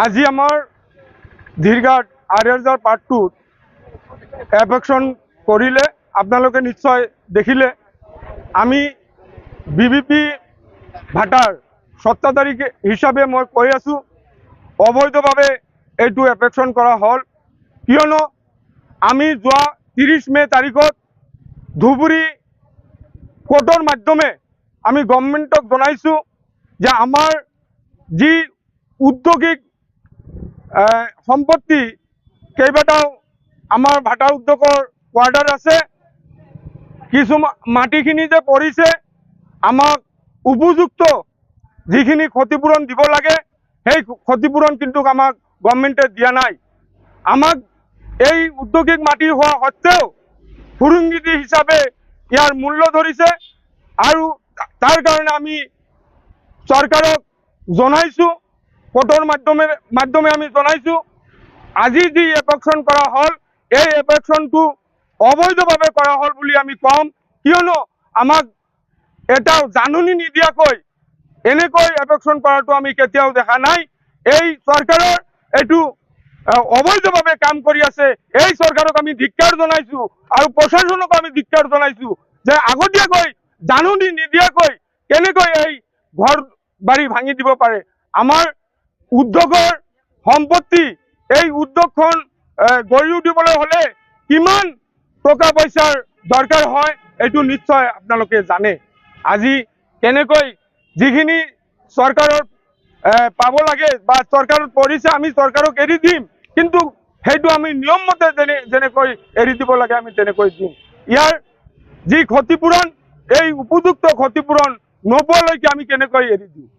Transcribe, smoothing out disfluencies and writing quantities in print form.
আজি আমাৰ ধীৰঘাট আৰিয়াৰজাৰ পাৰ্ট 2 এফেকশ্যন কৰিলে। আপোনালোকে নিশ্চয় দেখিলে। আমি বিবিপি ভাটাৰ সত্তাধাৰী হিচাপে মই কৈ আছোঁ, অবৈধভাৱে এইটো এফেকশ্যন কৰা হ'ল। কিয়নো আমি যোৱা 30 মে তাৰিখত ধুবুৰী কোৰ্টৰ মাধ্যমে আমি গভৰ্ণমেণ্টক জনাইছোঁ যে আমাৰ যি উদ্যোগিক সম্পত্তি কেইবাটাও আমাৰ ভাটা উদ্যোগৰ কোৱাৰ্টাৰ আছে, কিছু মাটিখিনি যে পৰিছে আমাক উপযুক্ত যিখিনি ক্ষতিপূৰণ দিব লাগে সেই ক্ষতিপূৰণ কিন্তু আমাক গভৰ্ণমেণ্টে দিয়া নাই। আমাক এই উদ্যোগিক মাটি হোৱা সত্ত্বেও সুৰুংগিতি হিচাপে ইয়াৰ মূল্য ধৰিছে আৰু তাৰ কাৰণে আমি চৰকাৰক জনাইছোঁ, কোৰ্টৰ মাধ্যমে আমি জনাইছোঁ আজি যি এফেকশ্যন কৰা হ'ল এই এফেকশ্যনটো অবৈধভাৱে কৰা হ'ল বুলি আমি কম। কিয়নো আমাক এটা জাননী নিদিয়াকৈ এনেকৈ এফেকশ্যন কৰাটো আমি কেতিয়াও দেখা নাই। এই চৰকাৰৰ এইটো অবৈধভাৱে কাম কৰি আছে। এই চৰকাৰক আমি ধিক্কাৰ জনাইছোঁ আৰু প্ৰশাসনক আমি ধিক্কাৰ জনাইছোঁ যে আগতীয়াকৈ জাননী নিদিয়াকৈ কেনেকৈ এই ঘৰ বাৰী ভাঙি দিব পাৰে। আমাৰ উদ্যোগৰ সম্পত্তি, এই উদ্যোগখন গঢ়ি উঠিবলৈ হ'লে কিমান টকা পইচাৰ দৰকাৰ হয় এইটো নিশ্চয় আপোনালোকে জানে। আজি কেনেকৈ যিখিনি চৰকাৰৰ পাব লাগে বা চৰকাৰত পৰিছে আমি চৰকাৰক এৰি দিম, কিন্তু সেইটো আমি নিয়ম মতে যেনেকৈ এৰি দিব লাগে আমি তেনেকৈ দিম। ইয়াৰ যি ক্ষতিপূৰণ এই উপযুক্ত ক্ষতিপূৰণ নোপোৱালৈকে আমি কেনেকৈ এৰি দিওঁ।